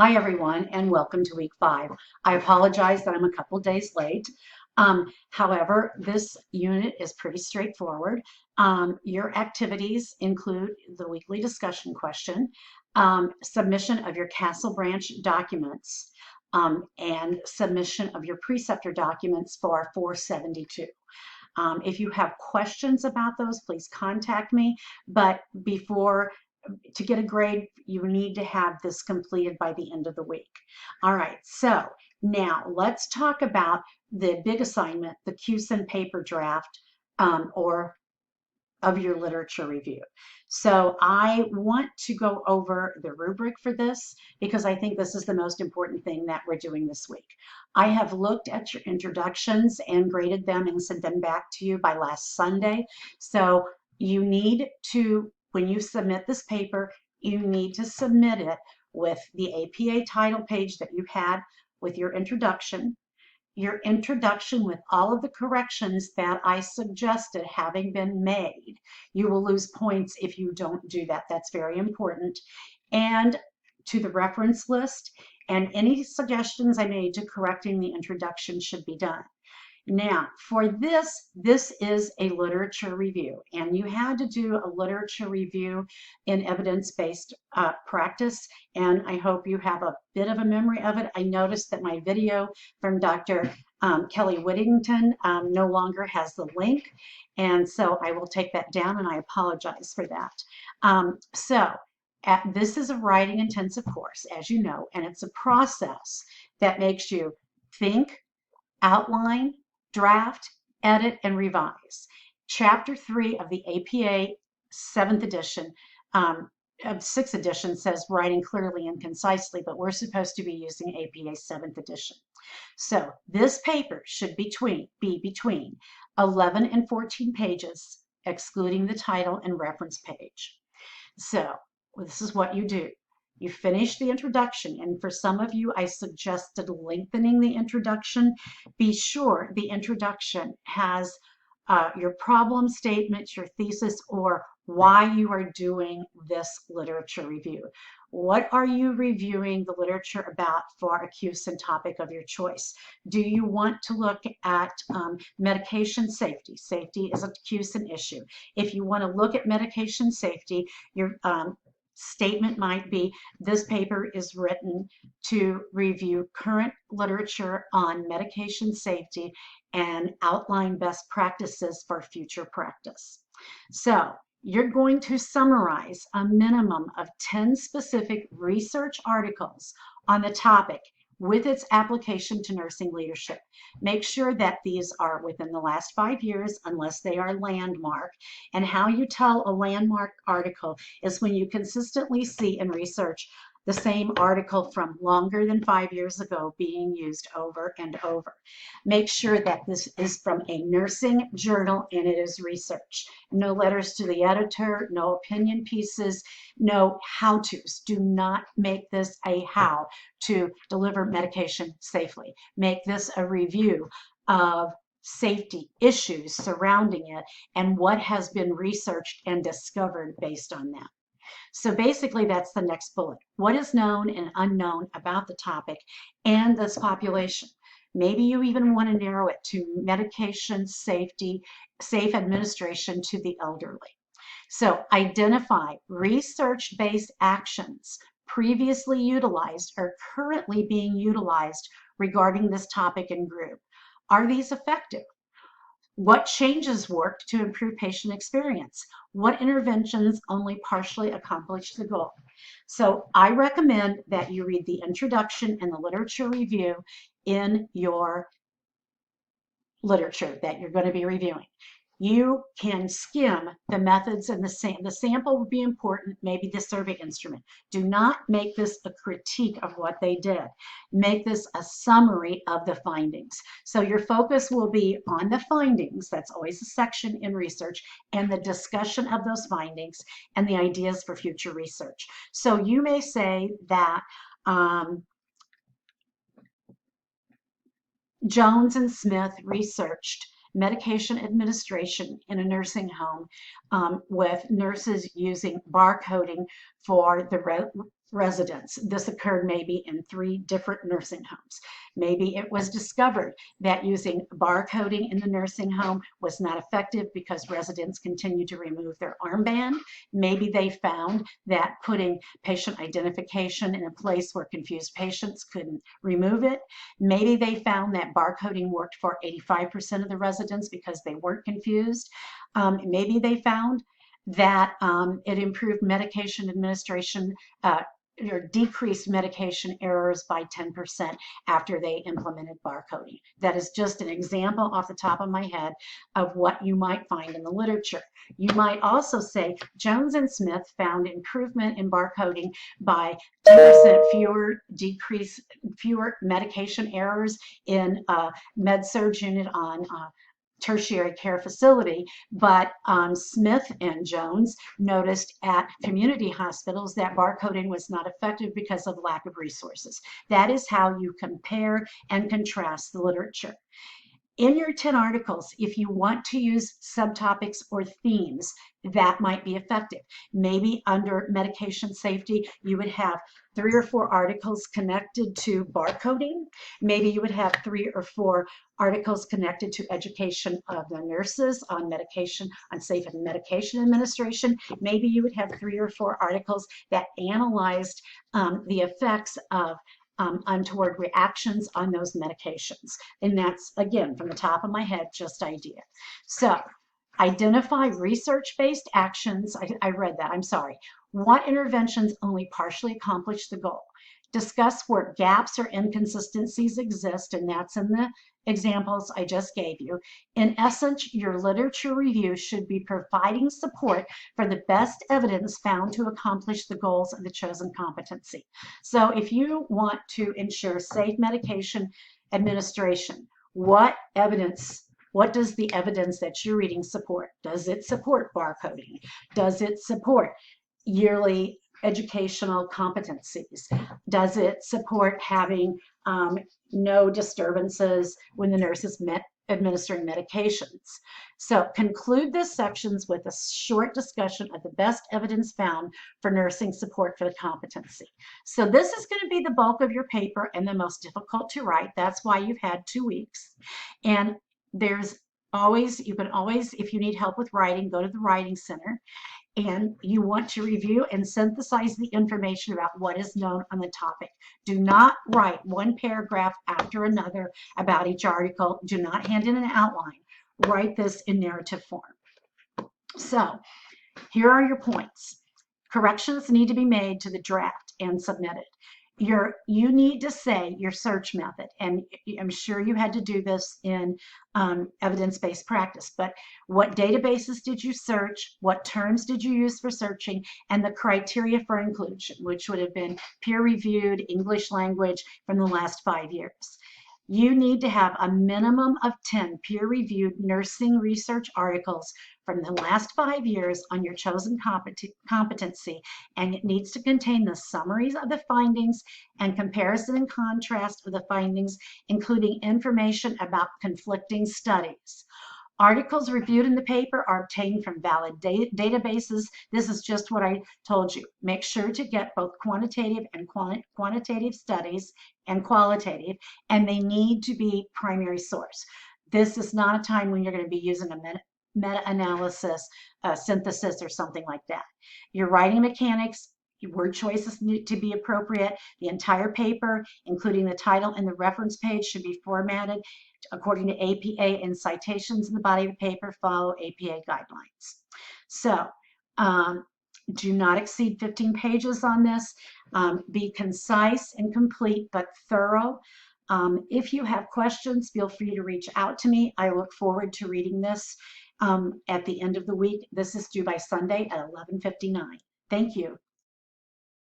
Hi, everyone, and welcome to week 5. I apologize that I'm a couple days late. However, this unit is pretty straightforward. Your activities include the weekly discussion question, submission of your Castle Branch documents, and submission of your preceptor documents for 472. If you have questions about those, please contact me. But to get a grade, you need to have this completed by the end of the week. All right, so now let's talk about the big assignment, the CUSIN paper draft, or of your literature review. So I want to go over the rubric for this because I think this is the most important thing that we're doing this week. I have looked at your introductions and graded them and sent them back to you by last Sunday. So you need to, when you submit this paper, you need to submit it with the APA title page that you had with your introduction with all of the corrections that I suggested having been made. You will lose points if you don't do that. That's very important. And to the reference list, and any suggestions I made to correcting the introduction should be done. Now, for this is a literature review, and you had to do a literature review in evidence-based practice, and I hope you have a bit of a memory of it. I noticed that my video from Dr. Kelly Whittington no longer has the link, and so I will take that down, and I apologize for that. This is a writing intensive course, as you know, and it's a process that makes you think, outline, draft, edit, and revise. Chapter 3 of the APA 7th edition, of 6th edition says writing clearly and concisely, but we're supposed to be using APA 7th edition. So this paper should be between 11 and 14 pages, excluding the title and reference page. So this is what you do. You finish the introduction, and for some of you, I suggested lengthening the introduction. Be sure the introduction has your problem statement, your thesis, or why you are doing this literature review. What are you reviewing the literature about for a CUSIN topic of your choice? Do you want to look at medication safety? Safety is a CUSIN issue. If you want to look at medication safety, your statement might be, this paper is written to review current literature on medication safety and outline best practices for future practice. So you're going to summarize a minimum of 10 specific research articles on the topic with its application to nursing leadership. Make sure that these are within the last 5 years unless they are landmark. And how you tell a landmark article is when you consistently see in research the same article from longer than 5 years ago being used over and over. Make sure that this is from a nursing journal and it is research. No letters to the editor, no opinion pieces, no how-tos. Do not make this a how to deliver medication safely. Make this a review of safety issues surrounding it and what has been researched and discovered based on that. So basically, that's the next bullet. What is known and unknown about the topic and this population? Maybe you even want to narrow it to medication safety, safe administration to the elderly. So identify research-based actions previously utilized or currently being utilized regarding this topic and group. Are these effective? What changes worked to improve patient experience? What interventions only partially accomplished the goal? So I recommend that you read the introduction and the literature review in your literature that you're going to be reviewing. You can skim the methods and the sample would be important, maybe the survey instrument. Do not make this a critique of what they did. Make this a summary of the findings. So your focus will be on the findings, that's always a section in research, and the discussion of those findings and the ideas for future research. So you may say that Jones and Smith researched medication administration in a nursing home with nurses using barcoding for residents. This occurred maybe in 3 different nursing homes. Maybe it was discovered that using barcoding in the nursing home was not effective because residents continued to remove their armband. Maybe they found that putting patient identification in a place where confused patients couldn't remove it. Maybe they found that barcoding worked for 85% of the residents because they weren't confused. Maybe they found that it improved medication administration or decreased medication errors by 10% after they implemented barcoding. That is just an example off the top of my head of what you might find in the literature. You might also say Jones and Smith found improvement in barcoding by 10% fewer medication errors in a med-surg unit on tertiary care facility, but Smith and Jones noticed at community hospitals that barcoding was not effective because of lack of resources. That is how you compare and contrast the literature. In your 10 articles, if you want to use subtopics or themes, that might be effective. Maybe under medication safety, you would have 3 or 4 articles connected to barcoding. Maybe you would have 3 or 4 articles connected to education of the nurses on medication, on safe medication administration. Maybe you would have 3 or 4 articles that analyzed the effects of untoward reactions on those medications. And that's, again, from the top of my head, just idea. So identify research-based actions. I read that, I'm sorry. What interventions only partially accomplish the goal? Discuss where gaps or inconsistencies exist, and that's in the examples I just gave you. In essence, your literature review should be providing support for the best evidence found to accomplish the goals of the chosen competency. So if you want to ensure safe medication administration, what does the evidence that you're reading support? Does it support barcoding? Does it support yearly educational competencies? Does it support having no disturbances when the nurse is administering medications? So conclude this sections with a short discussion of the best evidence found for nursing support for the competency. So this is going to be the bulk of your paper and the most difficult to write. That's why you've had 2 weeks. And you can always, if you need help with writing, go to the Writing Center. And you want to review and synthesize the information about what is known on the topic. Do not write one paragraph after another about each article. Do not hand in an outline. Write this in narrative form. So here are your points. Corrections need to be made to the draft and submitted. You need to say your search method, and I'm sure you had to do this in evidence-based practice, but what databases did you search, what terms did you use for searching, and the criteria for inclusion, which would have been peer-reviewed English language from the last 5 years. You need to have a minimum of 10 peer-reviewed nursing research articles from the last 5 years on your chosen competency, and it needs to contain the summaries of the findings and comparison and contrast of the findings, including information about conflicting studies. Articles reviewed in the paper are obtained from valid databases. This is just what I told you. Make sure to get both quantitative and quantitative studies and qualitative, and they need to be primary source. This is not a time when you're going to be using a meta-analysis, synthesis, or something like that. Your writing mechanics, your word choices need to be appropriate. The entire paper, including the title and the reference page, should be formatted according to APA, and citations in the body of the paper follow APA guidelines. So do not exceed 15 pages on this. Be concise and complete, but thorough. If you have questions, feel free to reach out to me. I look forward to reading this at the end of the week. This is due by Sunday at 11:59. Thank you.